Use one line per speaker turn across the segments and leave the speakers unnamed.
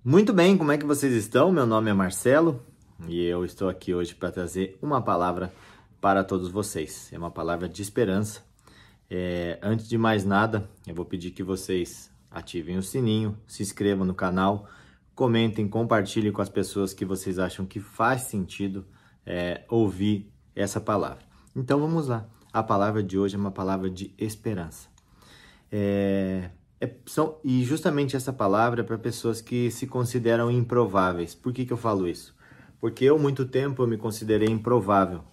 Muito bem, como é que vocês estão? Meu nome é Marcelo e eu estou aqui hoje para trazer uma palavra para todos vocês. É uma palavra de esperança. Antes de mais nada, eu vou pedir que vocês ativem o sininho, se inscrevam no canal, comentem, compartilhem com as pessoas que vocês acham que faz sentido ouvir essa palavra. Então vamos lá. A palavra de hoje é uma palavra de esperança. E justamente essa palavra é para pessoas que se consideram improváveis. Por que eu falo isso? Porque eu, muito tempo, eu me considerei improvável.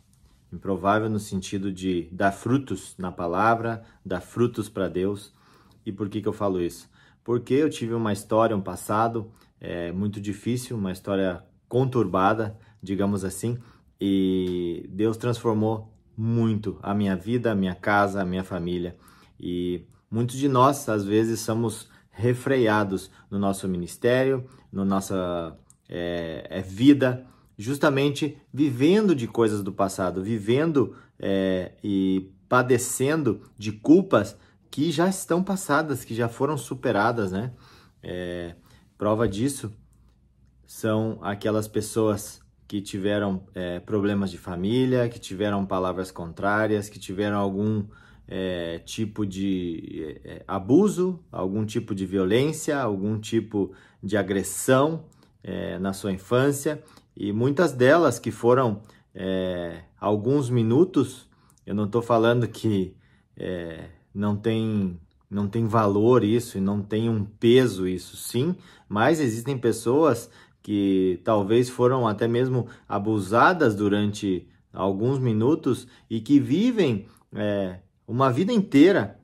Improvável no sentido de dar frutos na palavra, dar frutos para Deus. E por que eu falo isso? Porque eu tive uma história, um passado muito difícil, uma história conturbada, digamos assim, e Deus transformou muito a minha vida, a minha casa, a minha família. E muitos de nós, às vezes, somos refreados no nosso ministério, na nossa vida, justamente vivendo de coisas do passado, vivendo e padecendo de culpas que já estão passadas, que já foram superadas, né? Prova disso são aquelas pessoas que tiveram problemas de família, que tiveram palavras contrárias, que tiveram algum tipo de abuso, algum tipo de violência, algum tipo de agressão na sua infância, e muitas delas que foram alguns minutos. Eu não estou falando que não tem valor isso e não tem um peso isso, sim, mas existem pessoas que talvez foram até mesmo abusadas durante alguns minutos e que vivem uma vida inteira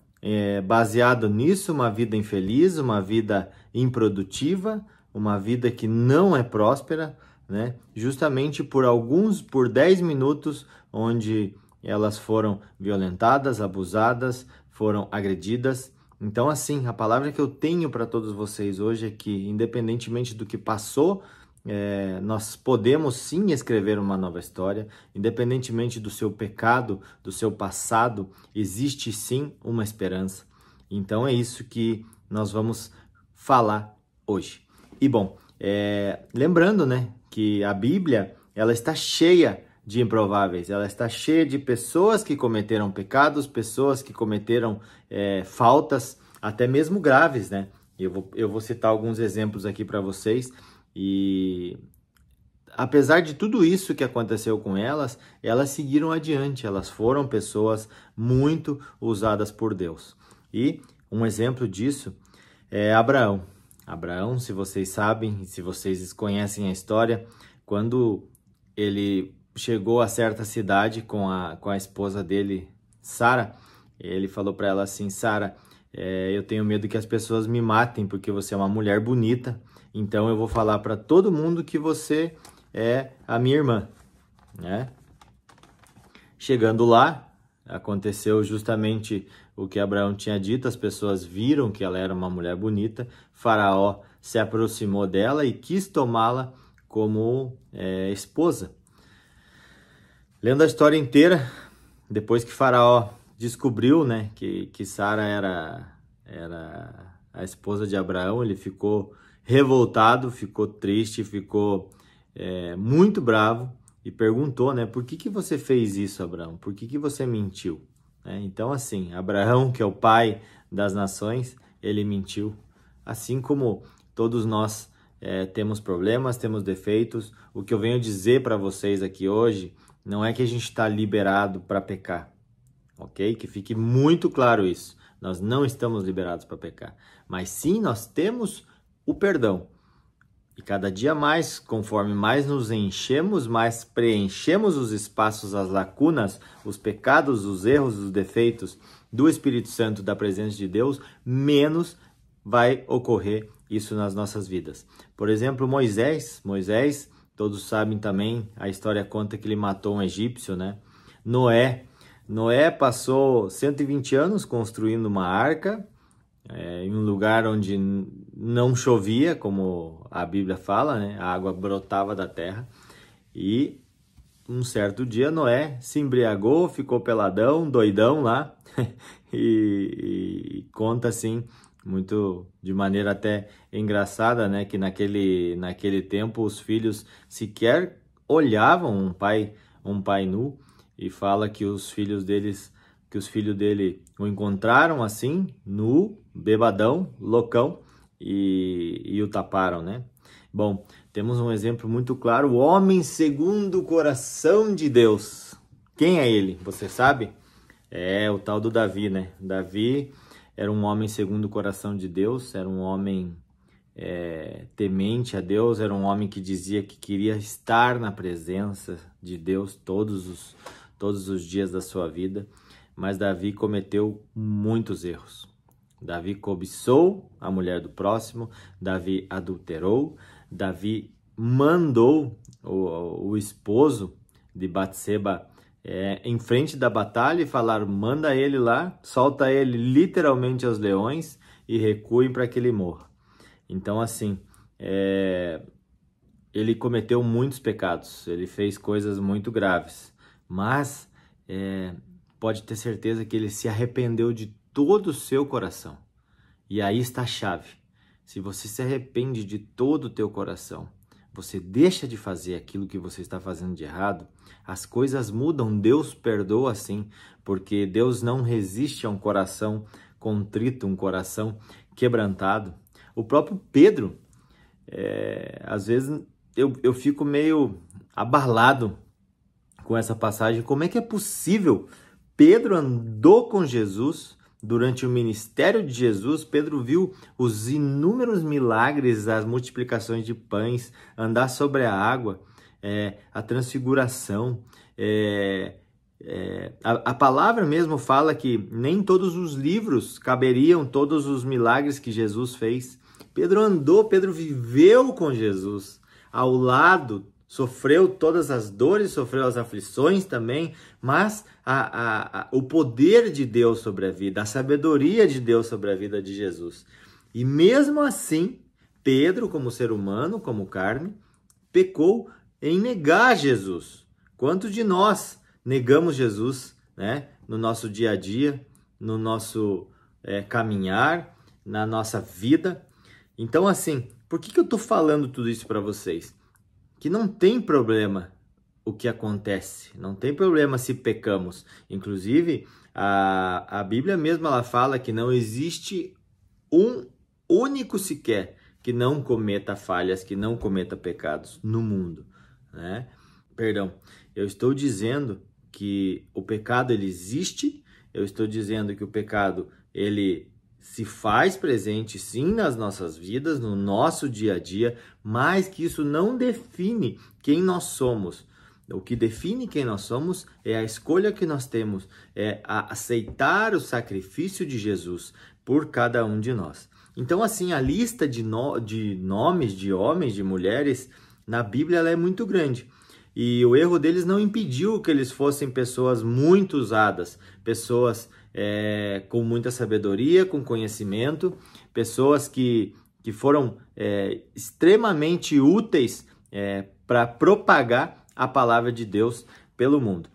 baseada nisso, uma vida infeliz, uma vida improdutiva, uma vida que não é próspera, né? Justamente por 10 minutos onde elas foram violentadas, abusadas, foram agredidas. Então, assim, a palavra que eu tenho para todos vocês hoje é que, independentemente do que passou, nós podemos sim escrever uma nova história. Independentemente do seu pecado, do seu passado, existe sim uma esperança. Então é isso que nós vamos falar hoje. E bom, lembrando, né, que a Bíblia, ela está cheia de improváveis, ela está cheia de pessoas que cometeram pecados, pessoas que cometeram faltas, até mesmo graves, né? Eu vou citar alguns exemplos aqui para vocês. E apesar de tudo isso que aconteceu com elas, elas seguiram adiante, elas foram pessoas muito usadas por Deus. E um exemplo disso é Abraão. Abraão, se vocês sabem, se vocês conhecem a história, quando ele chegou a certa cidade com a esposa dele, Sara, ele falou para ela assim: Sara, eu tenho medo que as pessoas me matem porque você é uma mulher bonita, então eu vou falar para todo mundo que você é a minha irmã, né? Chegando lá, aconteceu justamente o que Abraão tinha dito. As pessoas viram que ela era uma mulher bonita. Faraó se aproximou dela e quis tomá-la como esposa. Lendo a história inteira, depois que Faraó descobriu, né, que Sara era a esposa de Abraão, ele ficou revoltado, ficou triste, ficou muito bravo e perguntou, né, por que você fez isso, Abraão? Por que você mentiu? Então, assim, Abraão, que é o pai das nações, ele mentiu. Assim como todos nós temos problemas, temos defeitos. O que eu venho dizer para vocês aqui hoje não é que a gente está liberado para pecar, ok? Que fique muito claro isso. Nós não estamos liberados para pecar, mas sim nós temos o perdão. E cada dia mais, conforme mais nos enchemos, mais preenchemos os espaços, as lacunas, os pecados, os erros, os defeitos do Espírito Santo, da presença de Deus, menos vai ocorrer isso nas nossas vidas. Por exemplo, Moisés, todos sabem também, a história conta que ele matou um egípcio, né? Noé passou 120 anos construindo uma arca, em um lugar onde não chovia, como a Bíblia fala, né? A água brotava da terra. E um certo dia Noé se embriagou, ficou peladão, doidão lá, e conta assim muito de maneira até engraçada, né? Que naquele tempo os filhos sequer olhavam um pai nu, e fala que os filhos dele o encontraram assim, nu, bebadão, loucão, e o taparam, né? Bom, temos um exemplo muito claro, o homem segundo o coração de Deus. Quem é ele? Você sabe? É o tal do Davi, né? Davi era um homem segundo o coração de Deus, era um homem temente a Deus, era um homem que dizia que queria estar na presença de Deus todos os dias da sua vida, mas Davi cometeu muitos erros. Davi cobiçou a mulher do próximo, Davi adulterou, Davi mandou o esposo de Batseba em frente da batalha e falar: manda ele lá, solta ele literalmente aos leões e recuem para que ele morra. Então, assim, ele cometeu muitos pecados, ele fez coisas muito graves, mas pode ter certeza que ele se arrependeu de todo o seu coração. E aí está a chave. Se você se arrepende de todo o teu coração, você deixa de fazer aquilo que você está fazendo de errado, as coisas mudam, Deus perdoa sim, porque Deus não resiste a um coração contrito, um coração quebrantado. O próprio Pedro, às vezes eu fico meio abalado com essa passagem. Como é que é possível? Pedro andou com Jesus durante o ministério de Jesus. Pedro viu os inúmeros milagres, as multiplicações de pães, andar sobre a água, a transfiguração. A palavra mesmo fala que nem todos os livros caberiam todos os milagres que Jesus fez. Pedro andou, Pedro viveu com Jesus ao lado, sofreu todas as dores, sofreu as aflições também, mas o poder de Deus sobre a vida, a sabedoria de Deus sobre a vida de Jesus. E mesmo assim, Pedro, como ser humano, como carne, pecou em negar Jesus. Quantos de nós negamos Jesus, né? No nosso dia a dia, no nosso caminhar, na nossa vida? Então, assim, por que eu estou falando tudo isso para vocês? Que não tem problema o que acontece, não tem problema se pecamos. Inclusive, a Bíblia mesmo ela fala que não existe um único sequer que não cometa falhas, que não cometa pecados no mundo, né? Perdão, eu estou dizendo que o pecado ele existe, eu estou dizendo que o pecado ele se faz presente sim nas nossas vidas, no nosso dia a dia, mas que isso não define quem nós somos. O que define quem nós somos é a escolha que nós temos, é aceitar o sacrifício de Jesus por cada um de nós. Então, assim, a lista de nomes de homens, de mulheres, na Bíblia ela é muito grande. E o erro deles não impediu que eles fossem pessoas muito usadas, pessoas com muita sabedoria, com conhecimento, pessoas que foram extremamente úteis para propagar a palavra de Deus pelo mundo.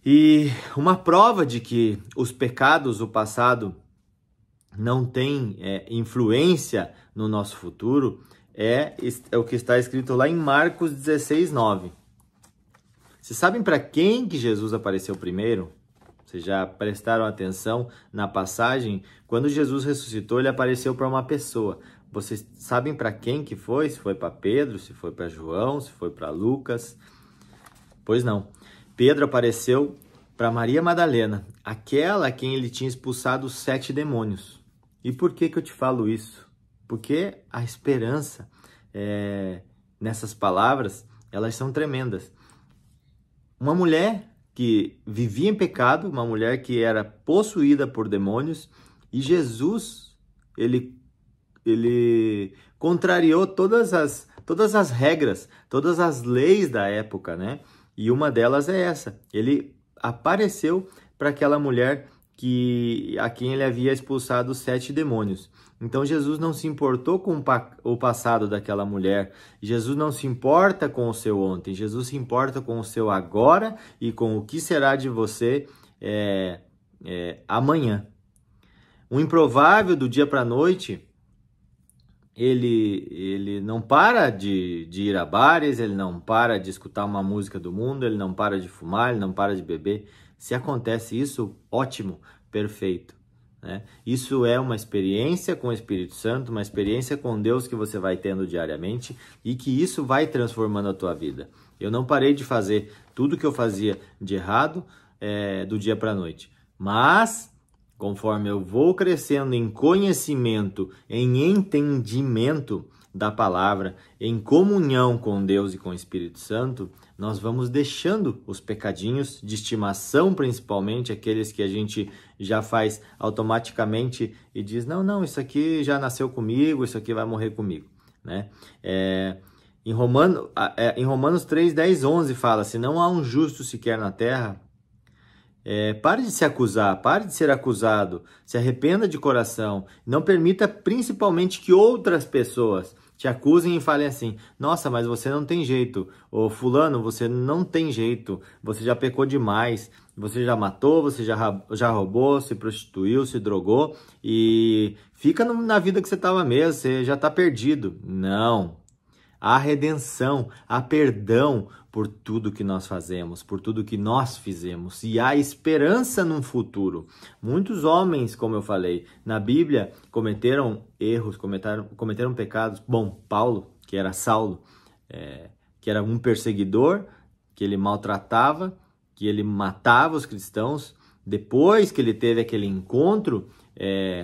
E uma prova de que os pecados, o passado, não tem influência no nosso futuro é o que está escrito lá em Marcos 16:9. Vocês sabem para quem que Jesus apareceu primeiro? Vocês já prestaram atenção na passagem? Quando Jesus ressuscitou, ele apareceu para uma pessoa. Vocês sabem para quem que foi? Se foi para Pedro, se foi para João, se foi para Lucas? Pois não. Pedro apareceu para Maria Madalena, aquela a quem ele tinha expulsado os 7 demônios. E por que eu te falo isso? Porque a esperança nessas palavras, elas são tremendas. Uma mulher que vivia em pecado, uma mulher que era possuída por demônios, e Jesus, ele contrariou todas as regras, todas as leis da época, né? E uma delas é essa. Ele apareceu para aquela mulher a quem ele havia expulsado os 7 demônios. Então Jesus não se importou com o passado daquela mulher. Jesus não se importa com o seu ontem. Jesus se importa com o seu agora e com o que será de você amanhã. Um improvável do dia para a noite, ele não para de ir a bares, ele não para de escutar uma música do mundo, ele não para de fumar, ele não para de beber. Se acontece isso, ótimo, perfeito, né? Isso é uma experiência com o Espírito Santo, uma experiência com Deus que você vai tendo diariamente e que isso vai transformando a tua vida. Eu não parei de fazer tudo que eu fazia de errado do dia para a noite, mas conforme eu vou crescendo em conhecimento, em entendimento da palavra, em comunhão com Deus e com o Espírito Santo, nós vamos deixando os pecadinhos de estimação, principalmente aqueles que a gente já faz automaticamente e diz, não, isso aqui já nasceu comigo, isso aqui vai morrer comigo, né? Em Romanos 3, 10, 11 fala, se não há um justo sequer na terra, pare de se acusar, pare de ser acusado, se arrependa de coração, não permita principalmente que outras pessoas te acusem e falem assim, nossa, mas você não tem jeito, ou fulano, você não tem jeito, você já pecou demais, você já matou, você já roubou, se prostituiu, se drogou e fica na vida que você estava mesmo, você já está perdido. Não. Há redenção, há perdão por tudo que nós fazemos, por tudo que nós fizemos. E há esperança num futuro. Muitos homens, como eu falei, na Bíblia cometeram erros, cometeram pecados. Bom, Paulo, que era Saulo, que era um perseguidor, que ele maltratava, que ele matava os cristãos. Depois que ele teve aquele encontro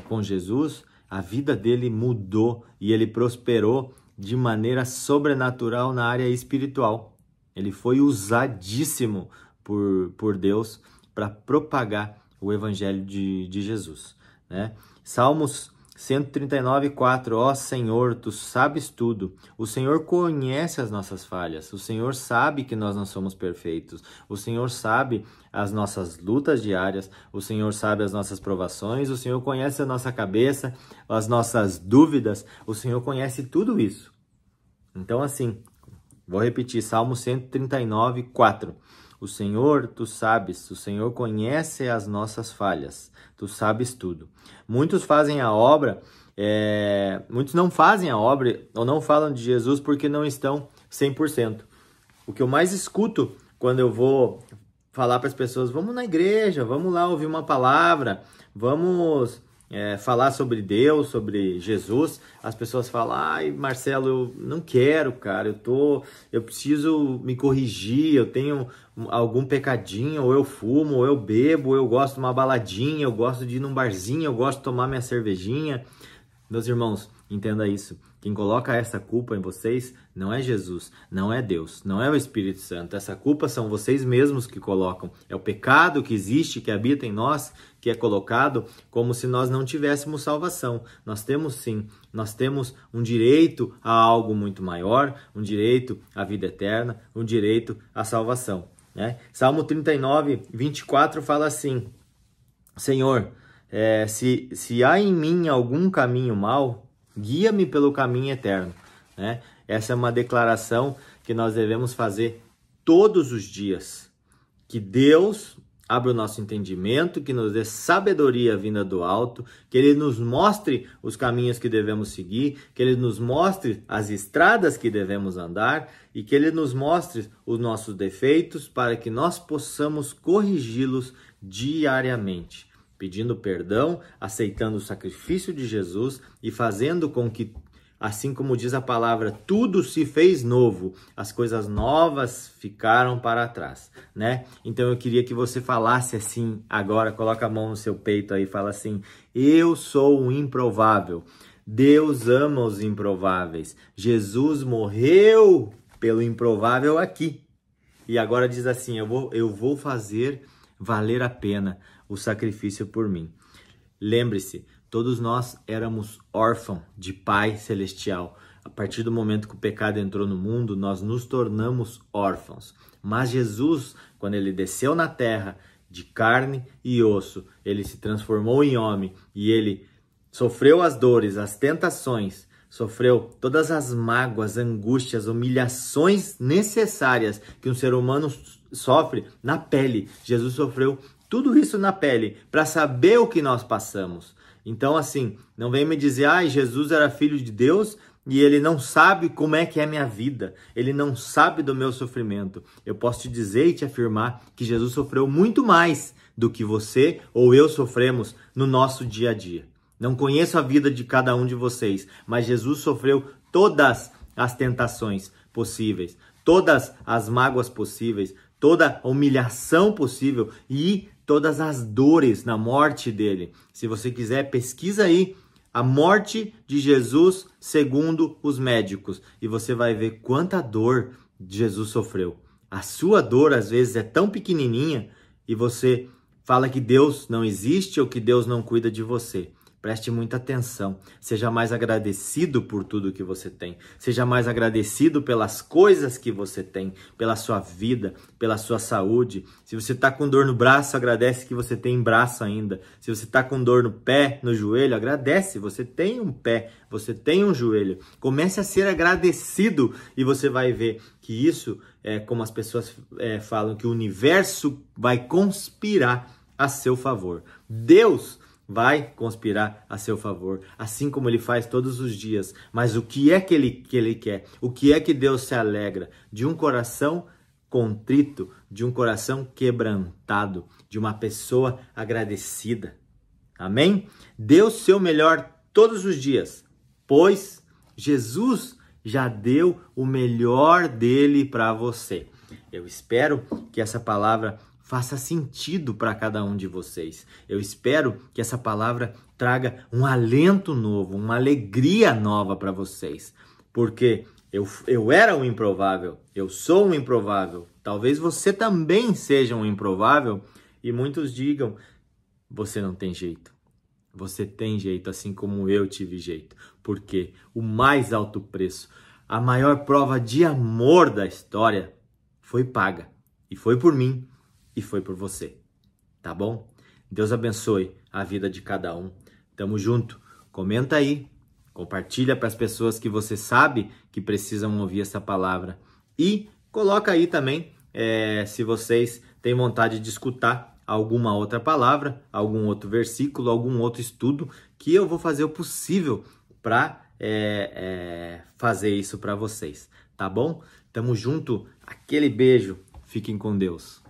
com Jesus, a vida dele mudou e ele prosperou de maneira sobrenatural na área espiritual. Ele foi usadíssimo por Deus para propagar o evangelho de Jesus, né? Salmos 139, 4. Ó Senhor, Tu sabes tudo. O Senhor conhece as nossas falhas. O Senhor sabe que nós não somos perfeitos. O Senhor sabe as nossas lutas diárias. O Senhor sabe as nossas provações. O Senhor conhece a nossa cabeça, as nossas dúvidas. O Senhor conhece tudo isso. Então, assim, vou repetir. Salmo 139, 4. O Senhor, Tu sabes, o Senhor conhece as nossas falhas, Tu sabes tudo. Muitos fazem a obra, muitos não fazem a obra ou não falam de Jesus porque não estão 100%. O que eu mais escuto quando eu vou falar para as pessoas, vamos na igreja, vamos lá ouvir uma palavra, vamos falar sobre Deus, sobre Jesus, as pessoas falam, ai Marcelo, eu não quero, cara, eu preciso me corrigir, eu tenho algum pecadinho, ou eu fumo, ou eu bebo, ou eu gosto de uma baladinha, eu gosto de ir num barzinho, eu gosto de tomar minha cervejinha. Meus irmãos, entenda isso. Quem coloca essa culpa em vocês não é Jesus, não é Deus, não é o Espírito Santo. Essa culpa são vocês mesmos que colocam. É o pecado que existe, que habita em nós, que é colocado como se nós não tivéssemos salvação. Nós temos sim, nós temos um direito a algo muito maior, um direito à vida eterna, um direito à salvação, né? Salmo 39, 24 fala assim, Senhor, se há em mim algum caminho mau, guia-me pelo caminho eterno, né? Essa é uma declaração que nós devemos fazer todos os dias. Que Deus abra o nosso entendimento, que nos dê sabedoria vinda do alto, que Ele nos mostre os caminhos que devemos seguir, que Ele nos mostre as estradas que devemos andar e que Ele nos mostre os nossos defeitos para que nós possamos corrigi-los diariamente. Pedindo perdão, aceitando o sacrifício de Jesus e fazendo com que, assim como diz a palavra, tudo se fez novo, as coisas novas ficaram para trás, né? Então eu queria que você falasse assim agora, coloca a mão no seu peito aí e fala assim, eu sou um improvável, Deus ama os improváveis, Jesus morreu pelo improvável aqui. E agora diz assim, eu vou fazer valer a pena o sacrifício por mim. Lembre-se, todos nós éramos órfãos de Pai Celestial. A partir do momento que o pecado entrou no mundo, nós nos tornamos órfãos. Mas Jesus, quando Ele desceu na terra, de carne e osso, Ele se transformou em homem e Ele sofreu as dores, as tentações, sofreu todas as mágoas, angústias, humilhações necessárias que um ser humano sofre na pele. Jesus sofreu tudo isso na pele para saber o que nós passamos. Então, assim, não vem me dizer, Jesus era filho de Deus e ele não sabe como é que é a minha vida. Ele não sabe do meu sofrimento. Eu posso te dizer e te afirmar que Jesus sofreu muito mais do que você ou eu sofremos no nosso dia a dia. Não conheço a vida de cada um de vocês, mas Jesus sofreu todas as tentações possíveis, todas as mágoas possíveis, toda a humilhação possível e todas as dores na morte dele. Se você quiser, pesquisa aí a morte de Jesus segundo os médicos e você vai ver quanta dor Jesus sofreu. A sua dor às vezes é tão pequenininha e você fala que Deus não existe ou que Deus não cuida de você. Preste muita atenção. Seja mais agradecido por tudo que você tem. Seja mais agradecido pelas coisas que você tem, pela sua vida, pela sua saúde. Se você está com dor no braço, agradece que você tem braço ainda. Se você está com dor no pé, no joelho, agradece. Você tem um pé, você tem um joelho. Comece a ser agradecido e você vai ver que isso é como as pessoas falam, que o universo vai conspirar a seu favor. Deus vai conspirar a seu favor, assim como ele faz todos os dias. Mas o que é que ele quer? O que é que Deus se alegra? De um coração contrito, de um coração quebrantado, de uma pessoa agradecida. Amém? Dê o seu melhor todos os dias, pois Jesus já deu o melhor dele para você. Eu espero que essa palavra faça sentido para cada um de vocês. Eu espero que essa palavra traga um alento novo, uma alegria nova para vocês. Porque eu era um improvável, eu sou um improvável. Talvez você também seja um improvável e muitos digam, você não tem jeito. Você tem jeito, assim como eu tive jeito. Porque o mais alto preço, a maior prova de amor da história foi paga. E foi por mim. E foi por você, tá bom? Deus abençoe a vida de cada um. Tamo junto. Comenta aí, compartilha para as pessoas que você sabe que precisam ouvir essa palavra. E coloca aí também, se vocês têm vontade de escutar alguma outra palavra, algum outro versículo, algum outro estudo, que eu vou fazer o possível para fazer isso para vocês, tá bom? Tamo junto. Aquele beijo. Fiquem com Deus.